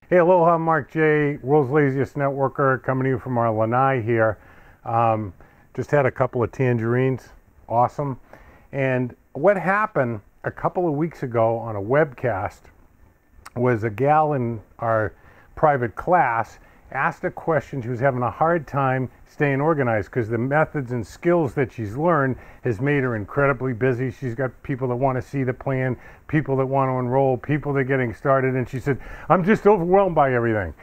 Hey, aloha, Mark J, World's Laziest Networker, coming to you from our lanai here. Just had a couple of tangerines, awesome. And what happened a couple of weeks ago on a webcast was a gal in our private class asked a question. She was having a hard time staying organized because the methods and skills that she's learned has made her incredibly busy. She's got people that want to see the plan, people that want to enroll, people that are getting started, and she said, I'm just overwhelmed by everything.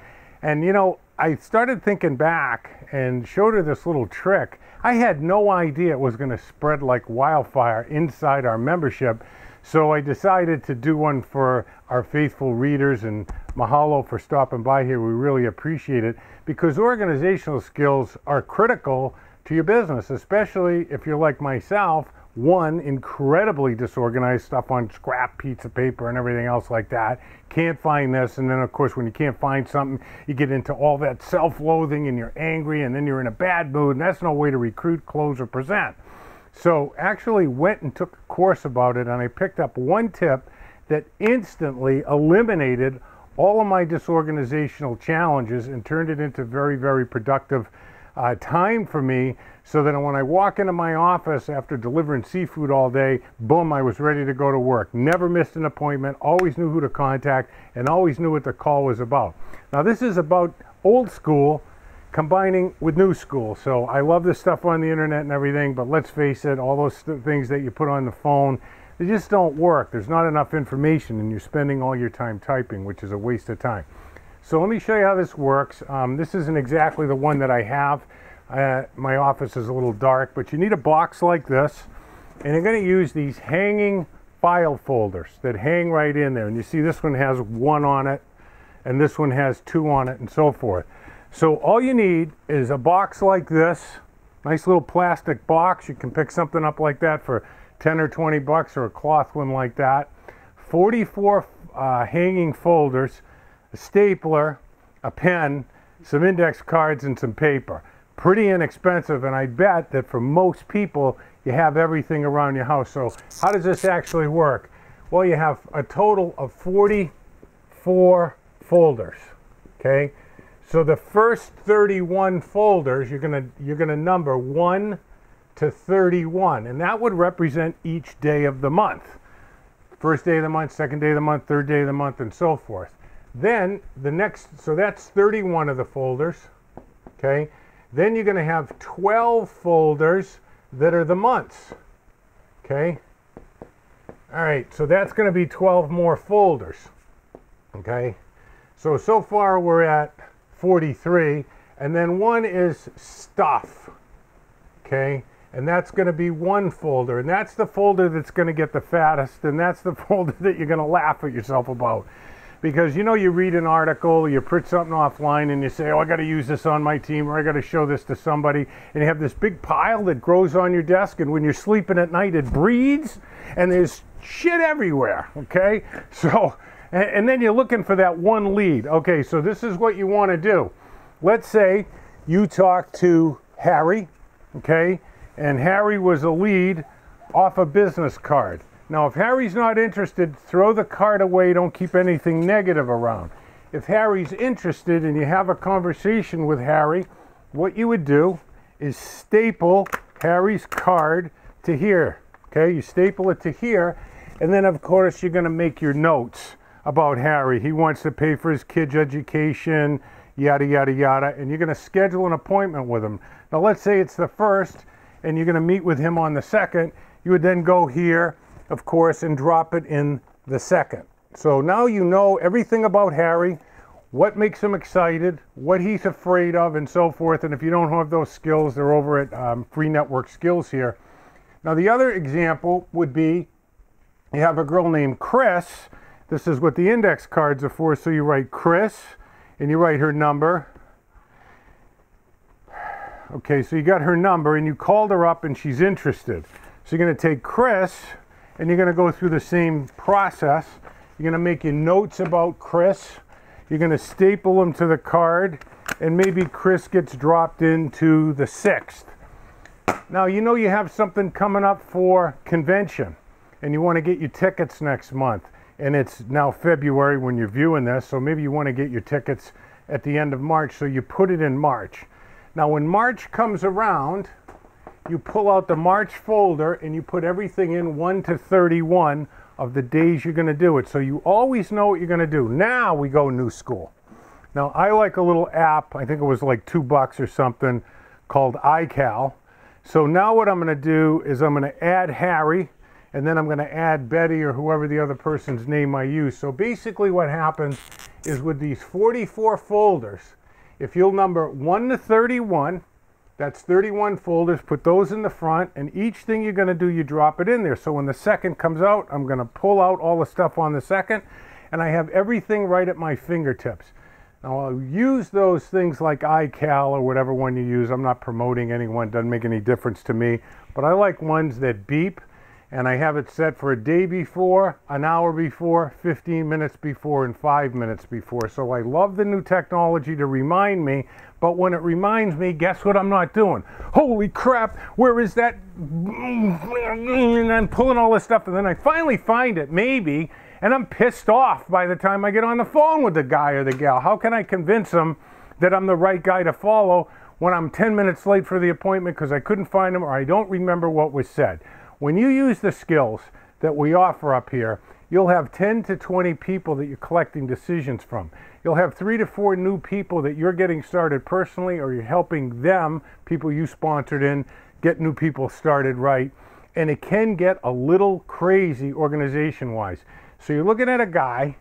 And you know, I started thinking back and showed her this little trick. I had no idea it was going to spread like wildfire inside our membership. So I decided to do one for our faithful readers, and mahalo for stopping by here. We really appreciate it, because organizational skills are critical to your business, especially if you're like myself, one, incredibly disorganized, stuff on scrap pizza paper and everything else like that. Can't find this, and then of course when you can't find something, you get into all that self-loathing and you're angry and then you're in a bad mood, and that's no way to recruit, close, or present. So actually went and took a course about it, and I picked up one tip that instantly eliminated all of my disorganizational challenges and turned it into very, very productive time for me, so that when I walk into my office after delivering seafood all day, boom, I was ready to go to work. Never missed an appointment, always knew who to contact, and always knew what the call was about. Now this is about old school combining with new school. So I love this stuff on the internet and everything, but let's face it, all those things that you put on the phone, they just don't work. There's not enough information, and you're spending all your time typing, which is a waste of time. So let me show you how this works. This isn't exactly the one that I have. My office is a little dark, but you need a box like this, and you're going to use these hanging file folders that hang right in there. And you see this one has 1 on it, and this one has 2 on it, and so forth. So all you need is a box like this, nice little plastic box. You can pick something up like that for 10 or 20 bucks, or a cloth one like that. 44 hanging folders, a stapler, a pen, some index cards, and some paper. Pretty inexpensive, and I bet that for most people, you have everything around your house. So how does this actually work? Well, you have a total of 44 folders, okay? So the first 31 folders, you're gonna number 1 to 31, and that would represent each day of the month. First day of the month, second day of the month, third day of the month, and so forth. Then the next, so that's 31 of the folders, okay? Then you're gonna have 12 folders that are the months, okay? All right, so that's gonna be 12 more folders, okay? So far we're at 43, and then 1 is stuff, okay? And that's going to be 1 folder, and that's the folder that's going to get the fattest, and that's the folder that you're going to laugh at yourself about. Because you know, you read an article, you print something offline, and you say, oh, I got to use this on my team, or I got to show this to somebody, and you have this big pile that grows on your desk, and when you're sleeping at night, it breeds, and there's shit everywhere, okay? So, and then you're looking for that one lead. Okay, so this is what you want to do. Let's say you talk to Harry, okay, and Harry was a lead off a business card. Now, if Harry's not interested, throw the card away. Don't keep anything negative around. If Harry's interested and you have a conversation with Harry, what you would do is staple Harry's card to here, okay? You staple it to here, and then, of course, you're going to make your notes about Harry. He wants to pay for his kid's education, yada, yada, yada, and you're going to schedule an appointment with him. Now, let's say it's the 1st, and you're going to meet with him on the 2nd. You would then go here, of course, and drop it in the 2nd. So now you know everything about Harry, what makes him excited, what he's afraid of, and so forth. And if you don't have those skills, they're over at Free Network Skills here. Now, the other example would be, you have a girl named Chris. This is what the index cards are for. So you write Chris, and you write her number. Okay, so you got her number, and you called her up, and she's interested. So you're going to take Chris, and you're going to go through the same process. You're going to make your notes about Chris. You're going to staple them to the card, and maybe Chris gets dropped into the 6th. Now, you know you have something coming up for convention, and you want to get your tickets next month. And it's now February when you're viewing this, so maybe you want to get your tickets at the end of March, so you put it in March. Now, when March comes around, you pull out the March folder and you put everything in 1 to 31 of the days you're going to do it. So you always know what you're going to do. Now we go new school. Now, I like a little app, I think it was like $2 or something, called A.K.A. So now what I'm going to do is I'm going to add Harry, and then I'm going to add Betty or whoever the other person's name I use. So basically what happens is with these 44 folders, if you'll number 1 to 31, that's 31 folders, put those in the front, and each thing you're going to do, you drop it in there. So when the second comes out, I'm going to pull out all the stuff on the second, and I have everything right at my fingertips. Now, I'll use those things like A.K.A. or whatever one you use. I'm not promoting anyone, doesn't make any difference to me. But I like ones that beep, and I have it set for a day before, an hour before, 15 minutes before, and 5 minutes before. So I love the new technology to remind me, but when it reminds me, guess what I'm not doing? Holy crap, where is that? And I'm pulling all this stuff, and then I finally find it, maybe, and I'm pissed off by the time I get on the phone with the guy or the gal. How can I convince them that I'm the right guy to follow when I'm 10 minutes late for the appointment because I couldn't find them or I don't remember what was said? When you use the skills that we offer up here, you'll have 10 to 20 people that you're collecting decisions from. You'll have 3 to 4 new people that you're getting started personally, or you're helping them, people you sponsored in, get new people started right. And it can get a little crazy organization-wise. So you're looking at a guy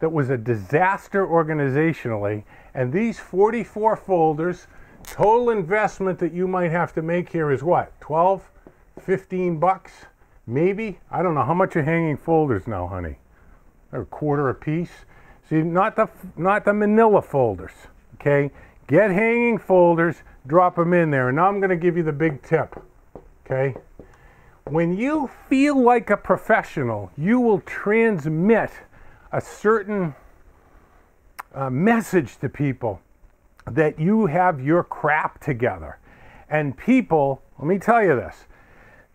that was a disaster organizationally, and these 44 folders, total investment that you might have to make here is what? 12, 15 bucks, maybe? I don't know. How much are hanging folders now, honey? They're a quarter a piece. See, not the manila folders, okay? Get hanging folders, drop them in there. And now I'm going to give you the big tip, okay? When you feel like a professional, you will transmit a certain message to people that you have your crap together. And people, let me tell you this,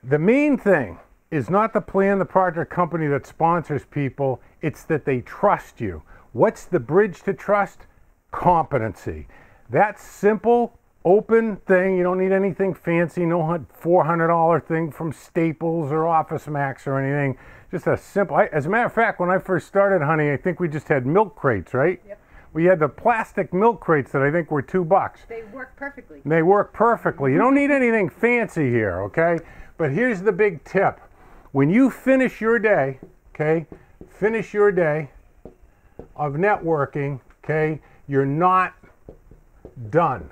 the main thing is not the plan, the project company that sponsors people, it's that they trust you. What's the bridge to trust? Competency. That simple, open thing, you don't need anything fancy, no $400 thing from Staples or Office Max or anything. Just a simple, as a matter of fact, when I first started, honey, I think we just had milk crates, right? Yep. We had the plastic milk crates that I think were $2. They work perfectly. They work perfectly. You don't need anything fancy here, okay? But here's the big tip. When you finish your day, okay, finish your day of networking, okay, you're not done,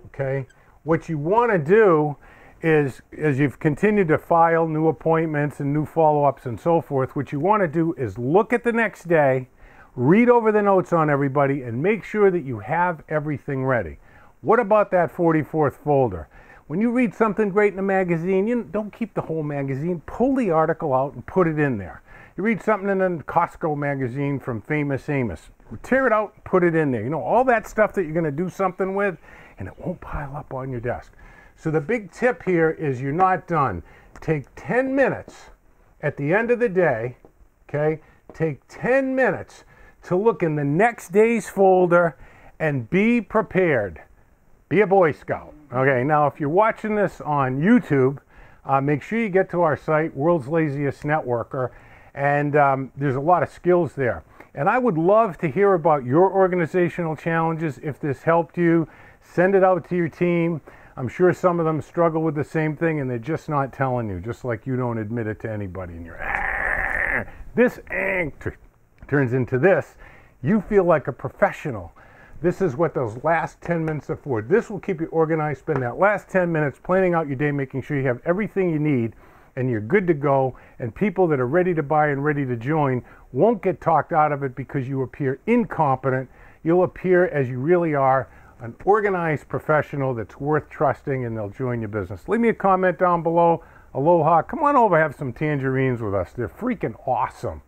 okay? What you want to do is, as you've continued to file new appointments and new follow-ups and so forth, what you want to do is look at the next day, read over the notes on everybody, and make sure that you have everything ready. What about that 44th folder? When you read something great in a magazine, you don't keep the whole magazine. Pull the article out and put it in there. You read something in a Costco magazine from Famous Amos. Tear it out and put it in there. You know, all that stuff that you're going to do something with, and it won't pile up on your desk. So the big tip here is you're not done. Take 10 minutes at the end of the day, okay? Take 10 minutes to look in the next day's folder and be prepared. Be a Boy Scout. Okay, now if you're watching this on YouTube, make sure you get to our site, World's Laziest Networker, and there's a lot of skills there. And I would love to hear about your organizational challenges. If this helped you, send it out to your team. I'm sure some of them struggle with the same thing and they're just not telling you, just like you don't admit it to anybody. And you're, this turns into this. You feel like a professional. This is what those last 10 minutes are for. This will keep you organized. Spend that last 10 minutes planning out your day, making sure you have everything you need and you're good to go. And people that are ready to buy and ready to join won't get talked out of it because you appear incompetent. You'll appear as you really are, an organized professional that's worth trusting, and they'll join your business. Leave me a comment down below. Aloha. Come on over, have some tangerines with us. They're freaking awesome.